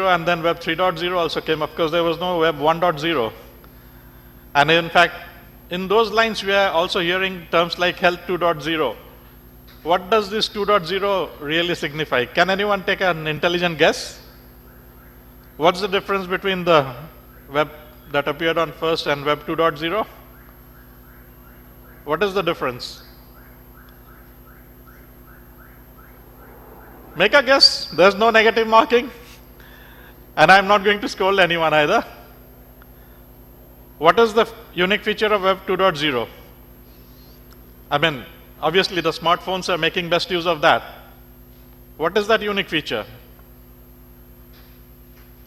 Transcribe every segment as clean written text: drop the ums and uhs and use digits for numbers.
and then Web 3.0 also came. Of course, there was no Web 1.0. And in fact, in those lines, we are also hearing terms like Health 2.0. What does this 2.0 really signify? Can anyone take an intelligent guess? What's the difference between the web that appeared on first and Web 2.0? What is the difference? Make a guess. There's no negative marking. And I'm not going to scold anyone either. What is the unique feature of Web 2.0? I mean, obviously the smartphones are making best use of that. What is that unique feature?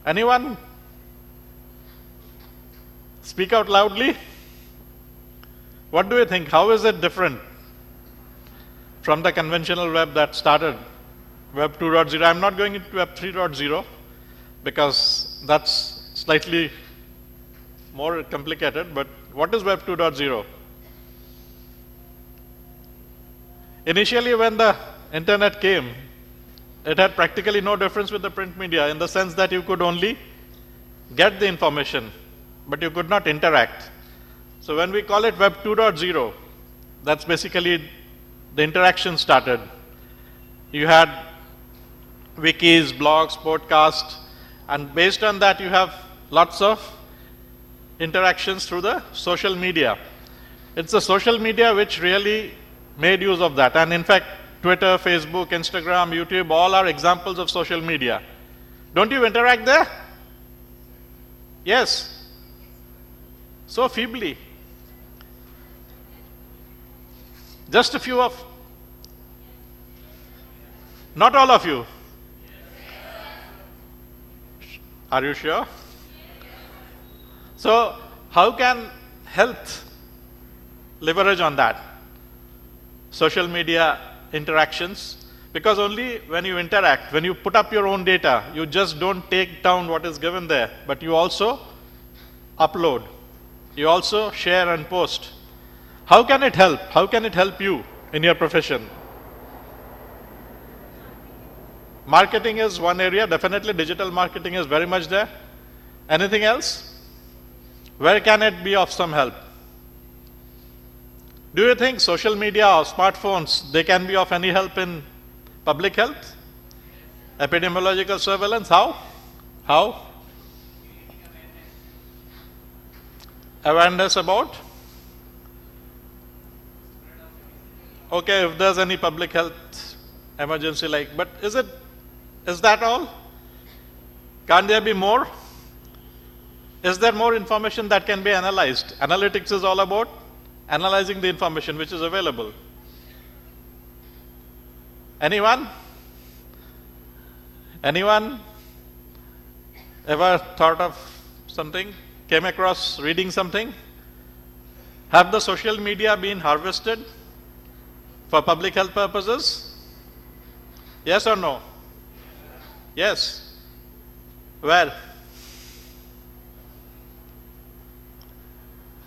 Anyone? Speak out loudly. What do you think? How is it different from the conventional web that started Web 2.0? I'm not going into Web 3.0 because that's slightly more complicated, but what is Web 2.0? Initially, when the internet came, it had practically no difference with the print media in the sense that you could only get the information, but you could not interact. So when we call it Web 2.0, that's basically the interaction started. You had wikis, blogs, podcasts, and based on that you have lots of interactions through the social media. It's the social media which really made use of that. And in fact, Twitter, Facebook, Instagram, YouTube, all are examples of social media. Don't you interact there? Yes. So feebly. Just a few of, not all of you. Are you sure? So, how can health leverage on that? Social media interactions. Because only when you interact, when you put up your own data, you just don't take down what is given there, but you also upload. You also share and post. How can it help? How can it help you in your profession? Marketing is one area. Definitely digital marketing is very much there. Anything else? Where can it be of some help? Do you think social media or smartphones, they can be of any help in public health? Epidemiological surveillance, how? How? Awareness about? Okay, if there's any public health emergency like, but is that all? Can't there be more? Is there more information that can be analyzed? Analytics is all about analyzing the information which is available. Anyone? Anyone ever thought of something? Came across reading something? Have the social media been harvested for public health purposes? Yes or no? Yes. Where?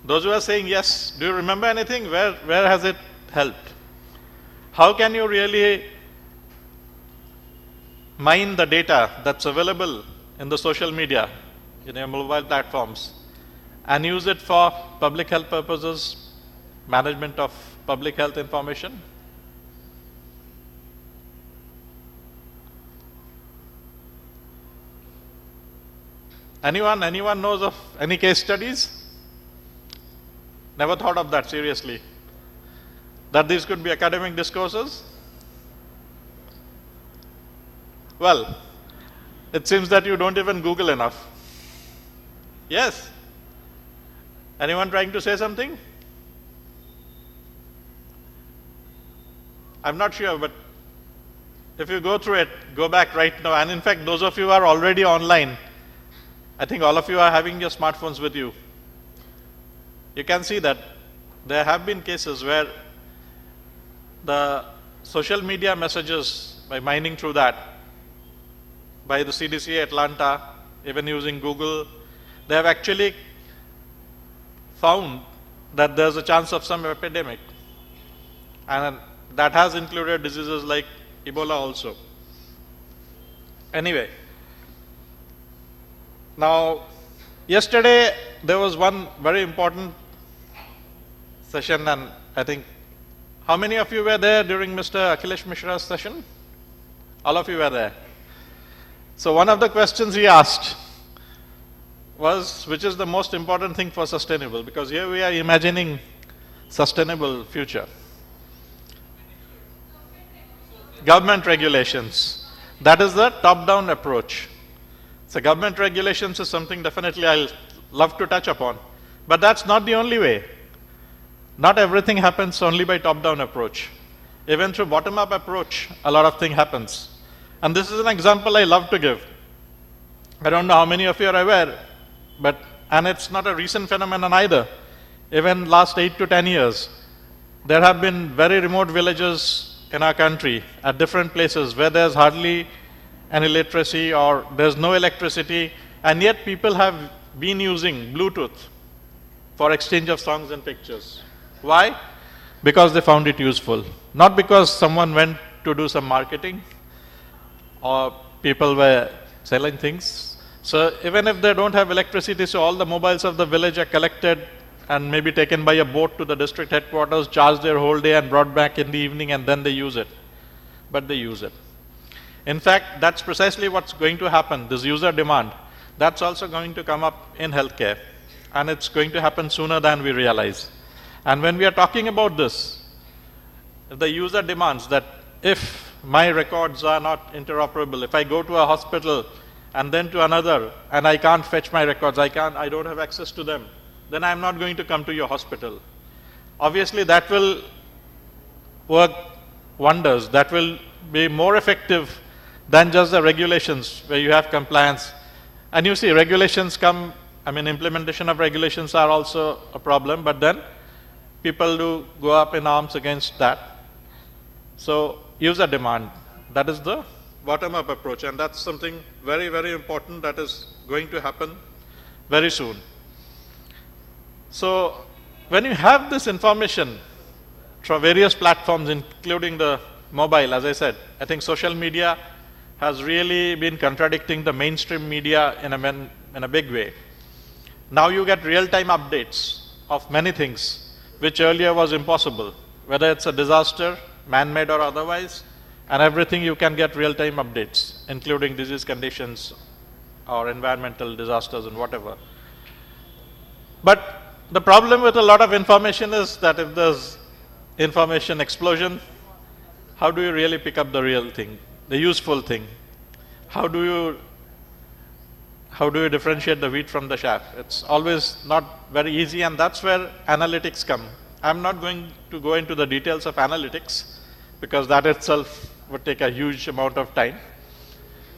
Those who are saying yes, do you remember anything? Where has it helped? How can you really mine the data that's available in the social media, in your mobile platforms, and use it for public health purposes, management of public health information? Anyone knows of any case studies? Never thought of that seriously. That these could be academic discourses? Well, it seems that you don't even Google enough. Yes? Anyone trying to say something? I'm not sure, but if you go through it, go back right now. And in fact, those of you who are already online, I think all of you are having your smartphones with you. You can see that there have been cases where the social media messages, by mining through that, by the CDC Atlanta, even using Google, they have actually found that there's a chance of some epidemic. And that has included diseases like Ebola also. Anyway, Now, yesterday there was one very important session, and I think, how many of you were there during Mr. Akhilesh Mishra's session? All of you were there. So one of the questions he asked was, which is the most important thing for sustainable? Because here we are imagining sustainable future. Government regulations. That is the top-down approach. So government regulations is something definitely I'll love to touch upon. But that's not the only way. Not everything happens only by top-down approach. Even through bottom-up approach, a lot of things happens. And this is an example I love to give. I don't know how many of you are aware, and it's not a recent phenomenon either. Even last 8 to 10 years, there have been very remote villages in our country at different places where there's hardly any literacy or there's no electricity, and yet people have been using Bluetooth for exchange of songs and pictures. Why? Because they found it useful. Not because someone went to do some marketing or people were selling things. So even if they don't have electricity, so all the mobiles of the village are collected and maybe taken by a boat to the district headquarters, charged their whole day and brought back in the evening, and then they use it. But they use it. In fact, that's precisely what's going to happen, this user demand. That's also going to come up in healthcare, and it's going to happen sooner than we realize. And when we are talking about this, the user demands that if my records are not interoperable, if I go to a hospital and then to another and I can't fetch my records, I don't have access to them, then I'm not going to come to your hospital. Obviously, that will work wonders. That will be more effective than just the regulations where you have compliance. And you see, regulations come, implementation of regulations are also a problem, but then people do go up in arms against that. So, user demand, that is the bottom-up approach, and that's something very, very important that is going to happen very soon. So, when you have this information through various platforms, including the mobile, as I said, I think social media has really been contradicting the mainstream media in a big way. Now you get real-time updates of many things, which earlier was impossible, whether it's a disaster, man-made or otherwise, and everything you can get real-time updates, including disease conditions or environmental disasters and whatever. But the problem with a lot of information is that if there's information explosion, how do you really pick up the real thing, the useful thing? How do you differentiate the wheat from the chaff? It's always not very easy, and that's where analytics come. I'm not going to go into the details of analytics because that itself would take a huge amount of time.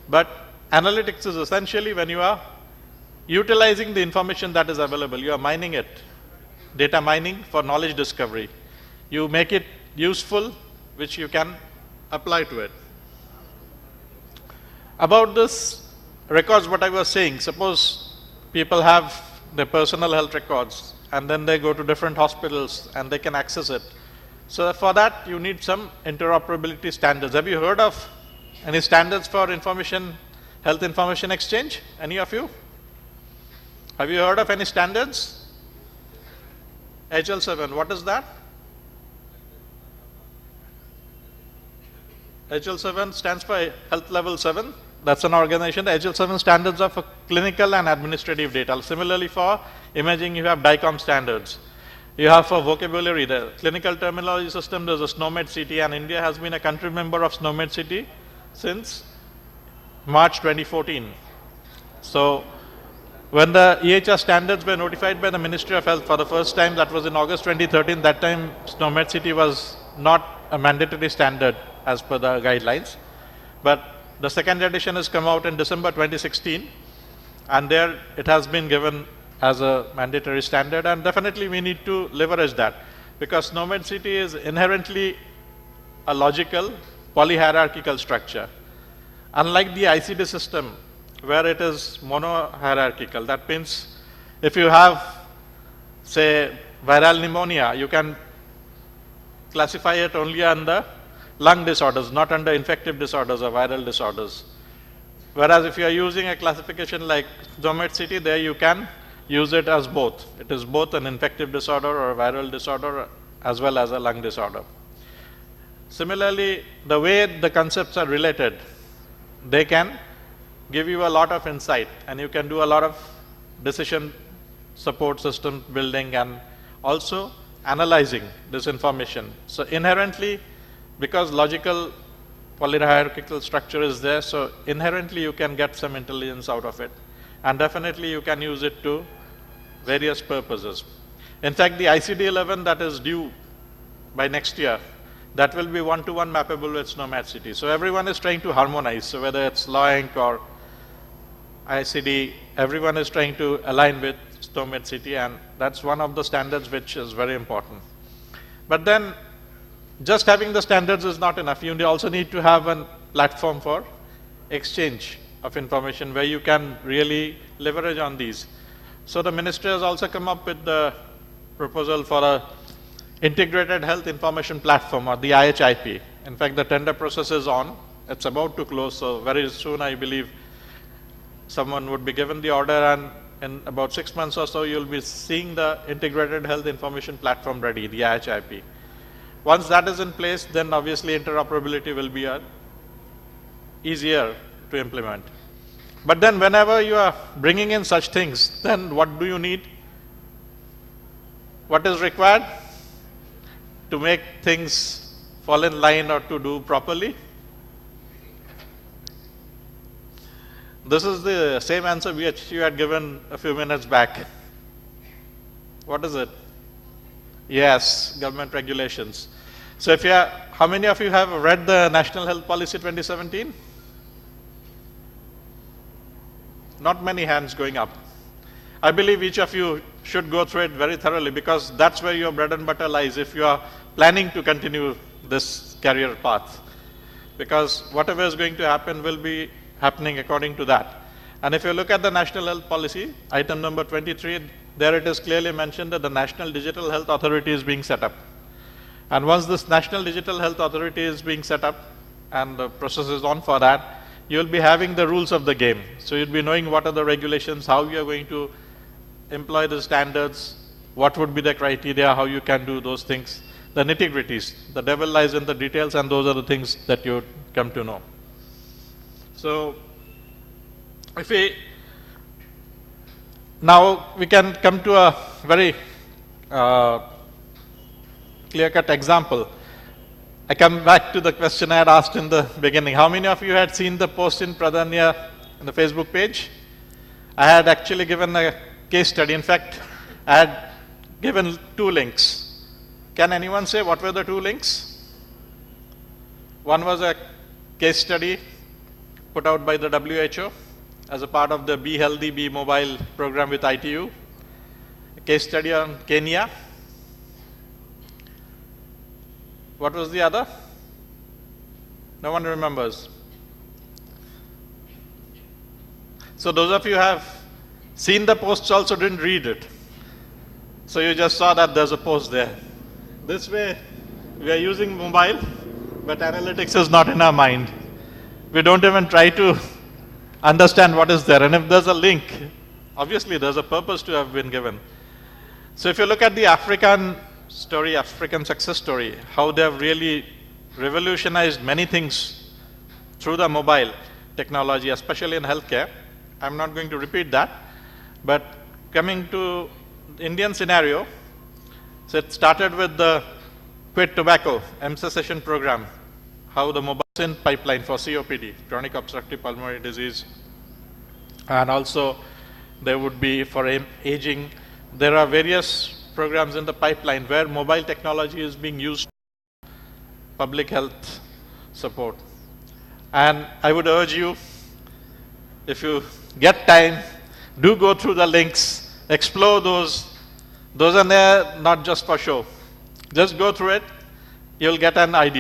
But analytics is essentially when you are utilizing the information that is available. You are mining it, data mining for knowledge discovery. You make it useful, which you can apply to it. About this records, what I was saying, suppose people have their personal health records and then they go to different hospitals and they can access it. So for that, you need some interoperability standards. Have you heard of any standards for health information exchange? Any of you? Have you heard of any standards? HL7, what is that? HL7 stands for Health Level 7. That's an organization. The HL7 standards are for clinical and administrative data. Similarly, for imaging, you have DICOM standards. You have for vocabulary, the clinical terminology system, there's a SNOMED-CT, and India has been a country member of SNOMED-CT since March 2014. So, when the EHR standards were notified by the Ministry of Health for the first time, that was in August 2013, that time SNOMED-CT was not a mandatory standard as per the guidelines. But the second edition has come out in December 2016, and there it has been given as a mandatory standard, and definitely we need to leverage that, because SNOMED-CT is inherently a logical, polyhierarchical structure. Unlike the ICD system, where it is monohierarchical, that means if you have, say, viral pneumonia, you can classify it only under lung disorders, not under infective disorders or viral disorders. Whereas if you are using a classification like SNOMED-CT, there you can use it as both. It is both an infective disorder or a viral disorder as well as a lung disorder. Similarly, the way the concepts are related, they can give you a lot of insight, and you can do a lot of decision support system building and also analyzing this information. So inherently, because logical polyhierarchical structure is there, so inherently you can get some intelligence out of it. And definitely you can use it to various purposes. In fact, the ICD-11 that is due by next year, that will be one-to-one mappable with SNOMED-CT. So everyone is trying to harmonize. So whether it's LAW-INC or ICD, everyone is trying to align with SNOMED-CT, and that's one of the standards which is very important. But then, just having the standards is not enough. You also need to have a platform for exchange of information where you can really leverage on these. So the ministry has also come up with the proposal for a integrated health information platform, or the IIHIP. In fact, the tender process is on. It's about to close, so very soon I believe someone would be given the order, and in about 6 months or so you'll be seeing the integrated health information platform ready, the IIHIP. Once that is in place, then obviously interoperability will be easier to implement. But then whenever you are bringing in such things, then what do you need? What is required to make things fall in line or to do properly? This is the same answer which you had given a few minutes back. What is it? Yes, government regulations. So if you are, how many of you have read the National Health Policy 2017? Not many hands going up. I believe each of you should go through it very thoroughly, because that's where your bread and butter lies if you are planning to continue this career path. Because whatever is going to happen will be happening according to that. And if you look at the National Health Policy, item number 23, there it is clearly mentioned that the National Digital Health Authority is being set up. And once this National Digital Health Authority is being set up and the process is on for that, you'll be having the rules of the game. So you'll be knowing what are the regulations, how you are going to employ the standards, what would be the criteria, how you can do those things, the nitty-gritties. The devil lies in the details, and those are the things that you come to know. So if we now we can come to a very clear-cut example. I come back to the question I had asked in the beginning. How many of you had seen the post in Pradanya on the Facebook page? I had actually given a case study. In fact, I had given 2 links. Can anyone say what were the 2 links? One was a case study put out by the WHO as a part of the Be Healthy, Be Mobile program with ITU. A case study on Kenya. What was the other? No one remembers. So those of you who have seen the posts also didn't read it. So you just saw that there's a post there. This way, we are using mobile, but analytics is not in our mind. We don't even try to understand what is there. And if there's a link, obviously there's a purpose to have been given. So if you look at the African story, African success story, how they have really revolutionized many things through the mobile technology, especially in healthcare. I'm not going to repeat that, but coming to the Indian scenario, so it started with the Quit Tobacco cessation program, how the mobile pipeline for COPD, chronic obstructive pulmonary disease, and also there would be for aging. There are various programs in the pipeline where mobile technology is being used for public health support. And I would urge you, if you get time, do go through the links, explore those. Those are there not just for show. Just go through it, you'll get an idea.